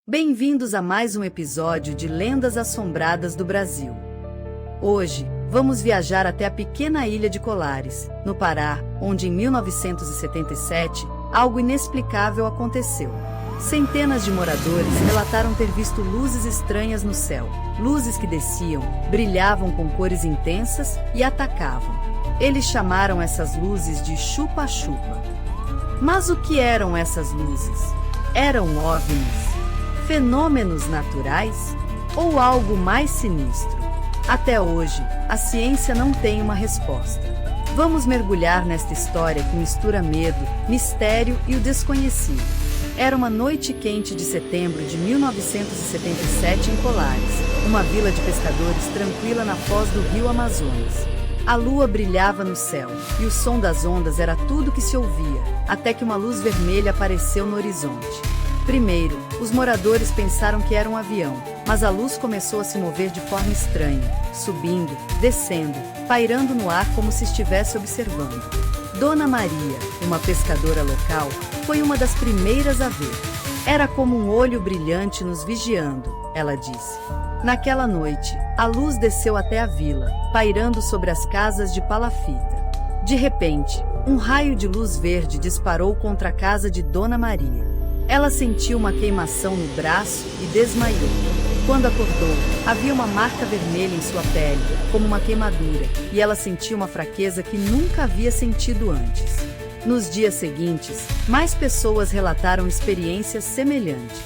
Bem-vindos a mais um episódio de Lendas Assombradas do Brasil. Hoje, vamos viajar até a pequena ilha de Colares, no Pará, onde em 1977, algo inexplicável aconteceu. Centenas de moradores relataram ter visto luzes estranhas no céu, luzes que desciam, brilhavam com cores intensas e atacavam. Eles chamaram essas luzes de chupa-chupa. Mas o que eram essas luzes? Eram OVNIs? Fenômenos naturais? Ou algo mais sinistro? Até hoje, a ciência não tem uma resposta. Vamos mergulhar nesta história que mistura medo, mistério e o desconhecido. Era uma noite quente de setembro de 1977 em Colares, uma vila de pescadores tranquila na foz do rio Amazonas. A lua brilhava no céu, e o som das ondas era tudo que se ouvia, até que uma luz vermelha apareceu no horizonte. Primeiro, os moradores pensaram que era um avião, mas a luz começou a se mover de forma estranha, subindo, descendo, pairando no ar como se estivesse observando. Dona Maria, uma pescadora local, foi uma das primeiras a ver. Era como um olho brilhante nos vigiando, ela disse. Naquela noite, a luz desceu até a vila, pairando sobre as casas de palafita. De repente, um raio de luz verde disparou contra a casa de Dona Maria. Ela sentiu uma queimação no braço e desmaiou. Quando acordou, havia uma marca vermelha em sua pele, como uma queimadura, e ela sentiu uma fraqueza que nunca havia sentido antes. Nos dias seguintes, mais pessoas relataram experiências semelhantes.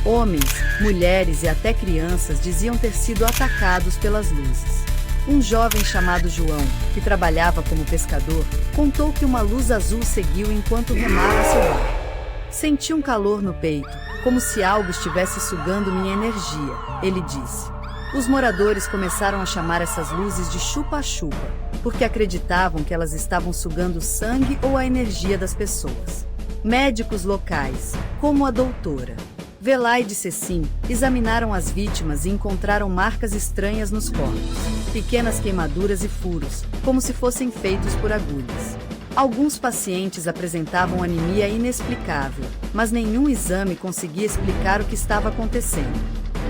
Homens, mulheres e até crianças diziam ter sido atacados pelas luzes. Um jovem chamado João, que trabalhava como pescador, contou que uma luz azul seguiu enquanto remava seu barco. Senti um calor no peito, como se algo estivesse sugando minha energia, ele disse. Os moradores começaram a chamar essas luzes de chupa-chupa, porque acreditavam que elas estavam sugando o sangue ou a energia das pessoas. Médicos locais, como a doutora Velaide Cecim, examinaram as vítimas e encontraram marcas estranhas nos corpos, pequenas queimaduras e furos, como se fossem feitos por agulhas. Alguns pacientes apresentavam anemia inexplicável, mas nenhum exame conseguia explicar o que estava acontecendo.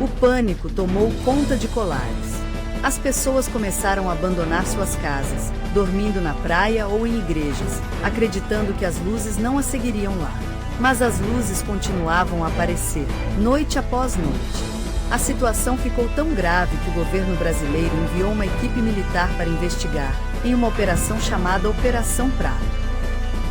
O pânico tomou conta de Colares. As pessoas começaram a abandonar suas casas, dormindo na praia ou em igrejas, acreditando que as luzes não as seguiriam lá. Mas as luzes continuavam a aparecer, noite após noite. A situação ficou tão grave que o governo brasileiro enviou uma equipe militar para investigar, em uma operação chamada Operação Prato.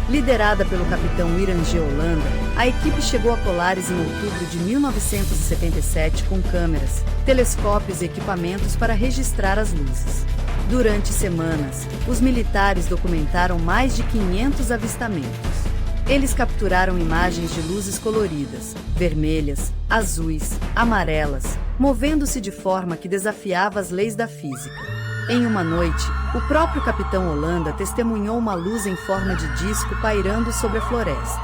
Liderada pelo capitão Irangê Holanda, a equipe chegou a Colares em outubro de 1977 com câmeras, telescópios e equipamentos para registrar as luzes. Durante semanas, os militares documentaram mais de 500 avistamentos. Eles capturaram imagens de luzes coloridas, vermelhas, azuis, amarelas, movendo-se de forma que desafiava as leis da física. Em uma noite, o próprio capitão Holanda testemunhou uma luz em forma de disco pairando sobre a floresta.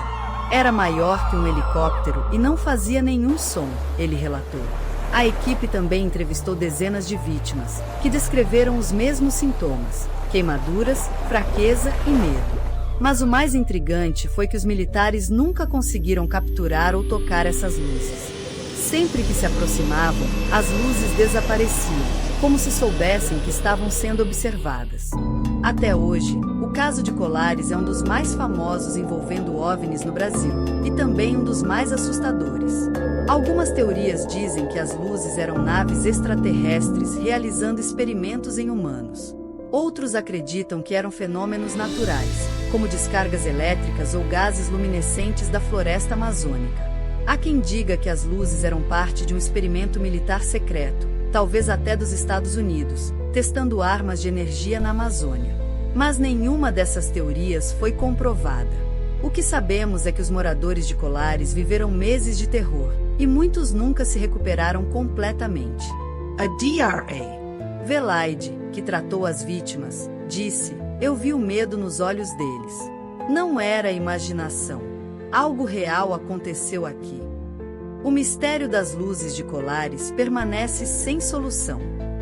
Era maior que um helicóptero e não fazia nenhum som, ele relatou. A equipe também entrevistou dezenas de vítimas, que descreveram os mesmos sintomas: queimaduras, fraqueza e medo. Mas o mais intrigante foi que os militares nunca conseguiram capturar ou tocar essas luzes. Sempre que se aproximavam, as luzes desapareciam, como se soubessem que estavam sendo observadas. Até hoje, o caso de Colares é um dos mais famosos envolvendo OVNIs no Brasil, e também um dos mais assustadores. Algumas teorias dizem que as luzes eram naves extraterrestres realizando experimentos em humanos. Outros acreditam que eram fenômenos naturais, como descargas elétricas ou gases luminescentes da floresta amazônica. Há quem diga que as luzes eram parte de um experimento militar secreto, talvez até dos Estados Unidos, testando armas de energia na Amazônia. Mas nenhuma dessas teorias foi comprovada. O que sabemos é que os moradores de Colares viveram meses de terror, e muitos nunca se recuperaram completamente. A DRA Velaide, que tratou as vítimas, disse: "Eu vi o medo nos olhos deles. Não era imaginação. Algo real aconteceu aqui." O mistério das luzes de Colares permanece sem solução.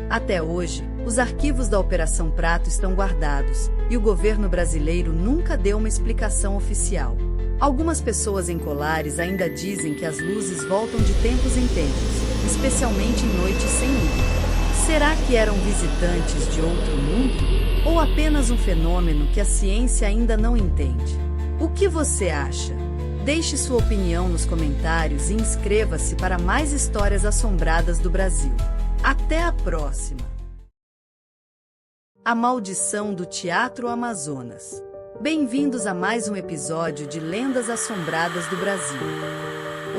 Até hoje, os arquivos da Operação Prato estão guardados, e o governo brasileiro nunca deu uma explicação oficial. Algumas pessoas em Colares ainda dizem que as luzes voltam de tempos em tempos, especialmente em noites sem lua. Será que eram visitantes de outro mundo? Ou apenas um fenômeno que a ciência ainda não entende? O que você acha? Deixe sua opinião nos comentários e inscreva-se para mais histórias assombradas do Brasil. Até a próxima! A Maldição do Teatro Amazonas. Bem-vindos a mais um episódio de Lendas Assombradas do Brasil.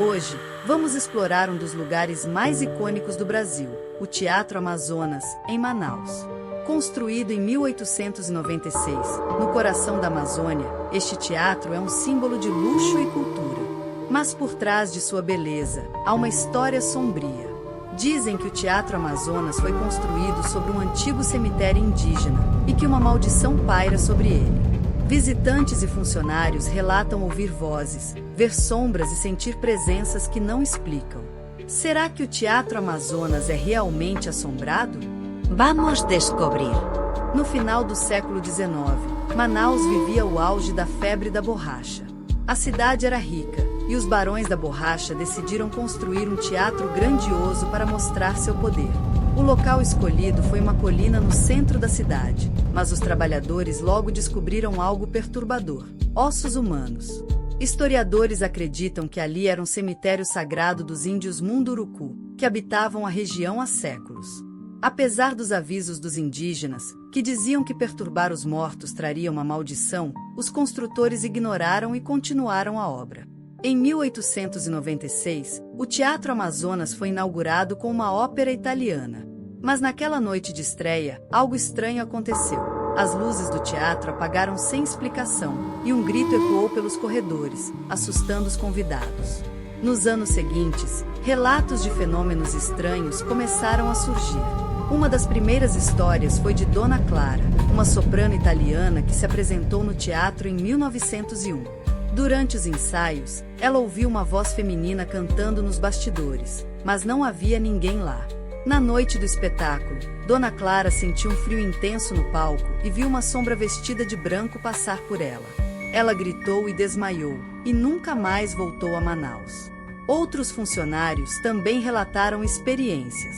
Hoje, vamos explorar um dos lugares mais icônicos do Brasil, o Teatro Amazonas, em Manaus. Construído em 1896, no coração da Amazônia, este teatro é um símbolo de luxo e cultura. Mas por trás de sua beleza, há uma história sombria. Dizem que o Teatro Amazonas foi construído sobre um antigo cemitério indígena e que uma maldição paira sobre ele. Visitantes e funcionários relatam ouvir vozes, ver sombras e sentir presenças que não explicam. Será que o Teatro Amazonas é realmente assombrado? Vamos descobrir. No final do século XIX, Manaus vivia o auge da febre da borracha. A cidade era rica, e os barões da borracha decidiram construir um teatro grandioso para mostrar seu poder. O local escolhido foi uma colina no centro da cidade, mas os trabalhadores logo descobriram algo perturbador: ossos humanos. Historiadores acreditam que ali era um cemitério sagrado dos índios Munduruku, que habitavam a região há séculos. Apesar dos avisos dos indígenas, que diziam que perturbar os mortos traria uma maldição, os construtores ignoraram e continuaram a obra. Em 1896, o Teatro Amazonas foi inaugurado com uma ópera italiana. Mas naquela noite de estreia, algo estranho aconteceu. As luzes do teatro apagaram sem explicação, e um grito ecoou pelos corredores, assustando os convidados. Nos anos seguintes, relatos de fenômenos estranhos começaram a surgir. Uma das primeiras histórias foi de Dona Clara, uma soprano italiana que se apresentou no teatro em 1901. Durante os ensaios, ela ouviu uma voz feminina cantando nos bastidores, mas não havia ninguém lá. Na noite do espetáculo, Dona Clara sentiu um frio intenso no palco e viu uma sombra vestida de branco passar por ela. Ela gritou e desmaiou, e nunca mais voltou a Manaus. Outros funcionários também relataram experiências.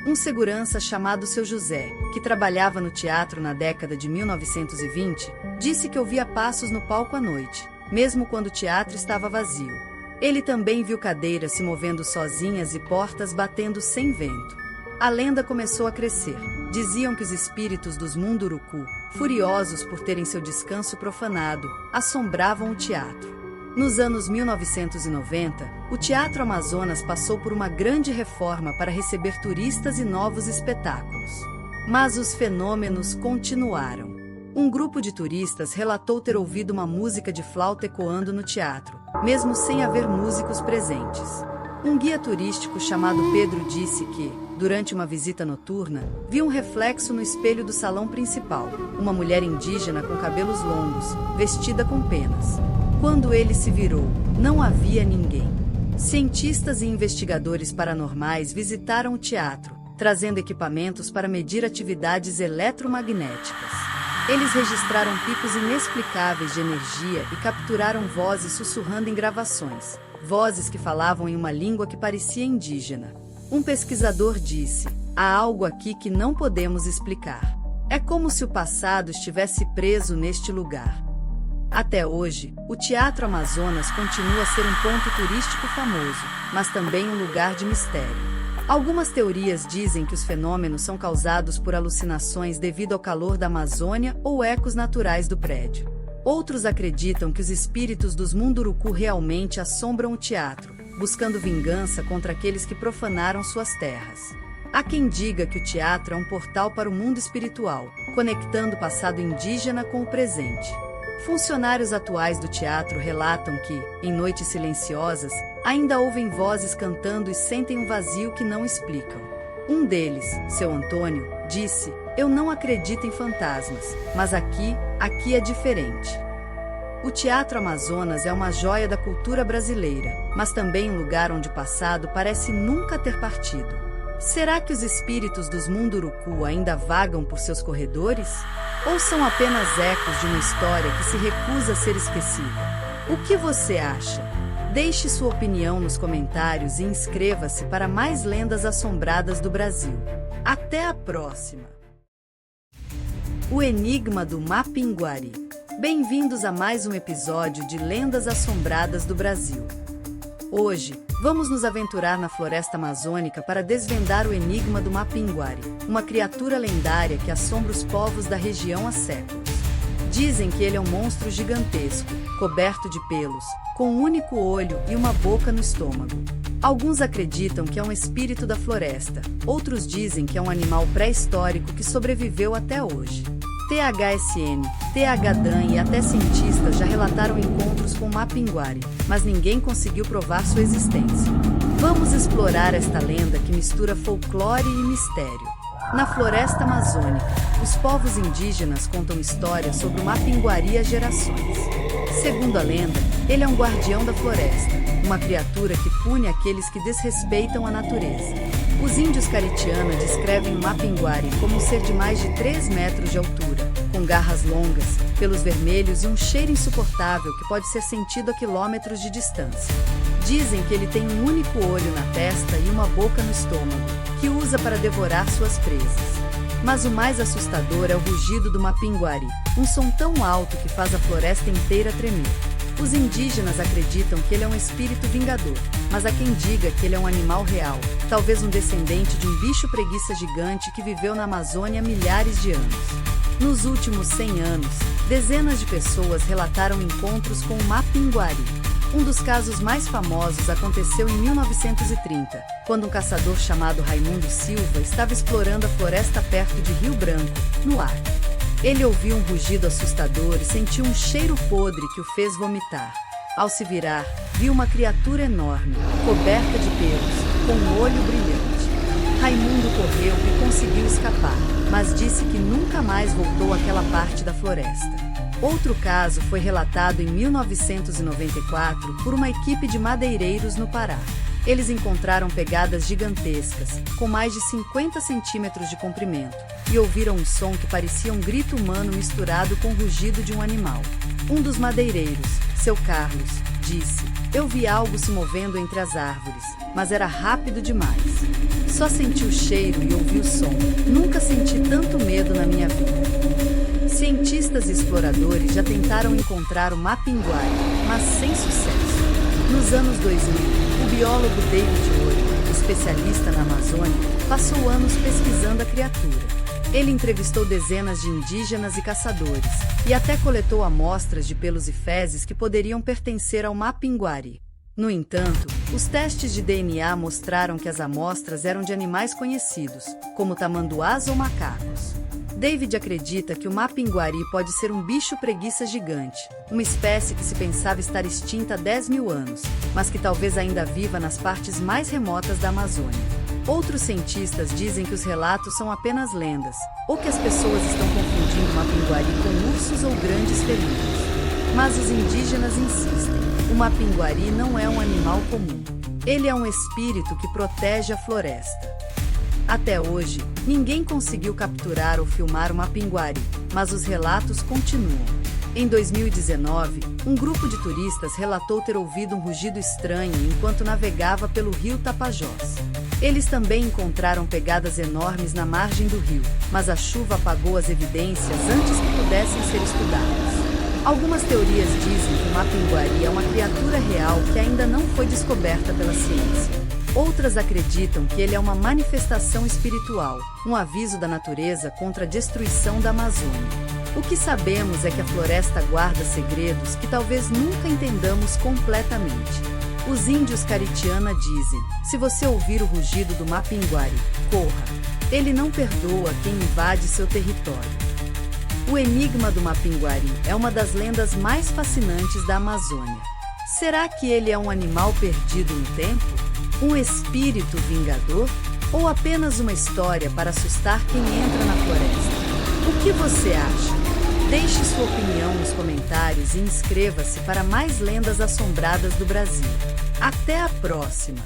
Um segurança chamado Seu José, que trabalhava no teatro na década de 1920, disse que ouvia passos no palco à noite, mesmo quando o teatro estava vazio. Ele também viu cadeiras se movendo sozinhas e portas batendo sem vento. A lenda começou a crescer. Diziam que os espíritos dos Munduruku, furiosos por terem seu descanso profanado, assombravam o teatro. Nos anos 1990, o Teatro Amazonas passou por uma grande reforma para receber turistas e novos espetáculos. Mas os fenômenos continuaram. Um grupo de turistas relatou ter ouvido uma música de flauta ecoando no teatro, mesmo sem haver músicos presentes. Um guia turístico chamado Pedro disse que, durante uma visita noturna, viu um reflexo no espelho do salão principal, uma mulher indígena com cabelos longos, vestida com penas. Quando ele se virou, não havia ninguém. Cientistas e investigadores paranormais visitaram o teatro, trazendo equipamentos para medir atividades eletromagnéticas. Eles registraram picos inexplicáveis de energia e capturaram vozes sussurrando em gravações, vozes que falavam em uma língua que parecia indígena. Um pesquisador disse: há algo aqui que não podemos explicar. É como se o passado estivesse preso neste lugar. Até hoje, o Teatro Amazonas continua a ser um ponto turístico famoso, mas também um lugar de mistério. Algumas teorias dizem que os fenômenos são causados por alucinações devido ao calor da Amazônia ou ecos naturais do prédio. Outros acreditam que os espíritos dos Munduruku realmente assombram o teatro, buscando vingança contra aqueles que profanaram suas terras. Há quem diga que o teatro é um portal para o mundo espiritual, conectando o passado indígena com o presente. Funcionários atuais do teatro relatam que, em noites silenciosas, ainda ouvem vozes cantando e sentem um vazio que não explicam. Um deles, Seu Antônio, disse: eu não acredito em fantasmas, mas aqui é diferente. O Teatro Amazonas é uma joia da cultura brasileira, mas também um lugar onde o passado parece nunca ter partido. Será que os espíritos dos Munduruku ainda vagam por seus corredores? Ou são apenas ecos de uma história que se recusa a ser esquecida? O que você acha? Deixe sua opinião nos comentários e inscreva-se para mais lendas assombradas do Brasil. Até a próxima! O Enigma do Mapinguari. Bem-vindos a mais um episódio de Lendas Assombradas do Brasil. Hoje, vamos nos aventurar na floresta amazônica para desvendar o enigma do Mapinguari, uma criatura lendária que assombra os povos da região há séculos. Dizem que ele é um monstro gigantesco, coberto de pelos, com um único olho e uma boca no estômago. Alguns acreditam que é um espírito da floresta, outros dizem que é um animal pré-histórico que sobreviveu até hoje. THSN, THDAN e até cientistas já relataram encontros com o Mapinguari, mas ninguém conseguiu provar sua existência. Vamos explorar esta lenda que mistura folclore e mistério. Na floresta amazônica, os povos indígenas contam histórias sobre o Mapinguari há gerações. Segundo a lenda, ele é um guardião da floresta, uma criatura que pune aqueles que desrespeitam a natureza. Os índios Caritiana descrevem o Mapinguari como um ser de mais de 3 metros de altura, com garras longas, pelos vermelhos e um cheiro insuportável que pode ser sentido a quilômetros de distância. Dizem que ele tem um único olho na testa e uma boca no estômago, que usa para devorar suas presas. Mas o mais assustador é o rugido do Mapinguari, um som tão alto que faz a floresta inteira tremer. Os indígenas acreditam que ele é um espírito vingador, mas há quem diga que ele é um animal real, talvez um descendente de um bicho preguiça gigante que viveu na Amazônia há milhares de anos. Nos últimos 100 anos, dezenas de pessoas relataram encontros com o Mapinguari. Um dos casos mais famosos aconteceu em 1930, quando um caçador chamado Raimundo Silva estava explorando a floresta perto de Rio Branco, no Acre. Ele ouviu um rugido assustador e sentiu um cheiro podre que o fez vomitar. Ao se virar, viu uma criatura enorme, coberta de pelos, com um olho brilhante. Raimundo correu e conseguiu escapar, mas disse que nunca mais voltou àquela parte da floresta. Outro caso foi relatado em 1994 por uma equipe de madeireiros no Pará. Eles encontraram pegadas gigantescas, com mais de 50 centímetros de comprimento, e ouviram um som que parecia um grito humano misturado com o rugido de um animal. Um dos madeireiros, seu Carlos, disse: "Eu vi algo se movendo entre as árvores, mas era rápido demais. Só senti o cheiro e ouvi o som. Nunca senti tanto medo na minha vida." Cientistas e exploradores já tentaram encontrar o Mapinguari, mas sem sucesso. Nos anos 2000, o biólogo David Ory, especialista na Amazônia, passou anos pesquisando a criatura. Ele entrevistou dezenas de indígenas e caçadores, e até coletou amostras de pelos e fezes que poderiam pertencer ao Mapinguari. No entanto, os testes de DNA mostraram que as amostras eram de animais conhecidos, como tamanduás ou macacos. David acredita que o Mapinguari pode ser um bicho preguiça gigante, uma espécie que se pensava estar extinta há 10 mil anos, mas que talvez ainda viva nas partes mais remotas da Amazônia. Outros cientistas dizem que os relatos são apenas lendas, ou que as pessoas estão confundindo o Mapinguari com ursos ou grandes felinos. Mas os indígenas insistem, o Mapinguari não é um animal comum. Ele é um espírito que protege a floresta. Até hoje, ninguém conseguiu capturar ou filmar o Mapinguari, mas os relatos continuam. Em 2019, um grupo de turistas relatou ter ouvido um rugido estranho enquanto navegava pelo rio Tapajós. Eles também encontraram pegadas enormes na margem do rio, mas a chuva apagou as evidências antes que pudessem ser estudadas. Algumas teorias dizem que o Mapinguari é uma criatura real que ainda não foi descoberta pela ciência. Outras acreditam que ele é uma manifestação espiritual, um aviso da natureza contra a destruição da Amazônia. O que sabemos é que a floresta guarda segredos que talvez nunca entendamos completamente. Os índios Caritiana dizem: se você ouvir o rugido do Mapinguari, corra. Ele não perdoa quem invade seu território. O enigma do Mapinguari é uma das lendas mais fascinantes da Amazônia. Será que ele é um animal perdido no tempo? Um espírito vingador? Ou apenas uma história para assustar quem entra na floresta? O que você acha? Deixe sua opinião nos comentários e inscreva-se para mais lendas assombradas do Brasil. Até a próxima!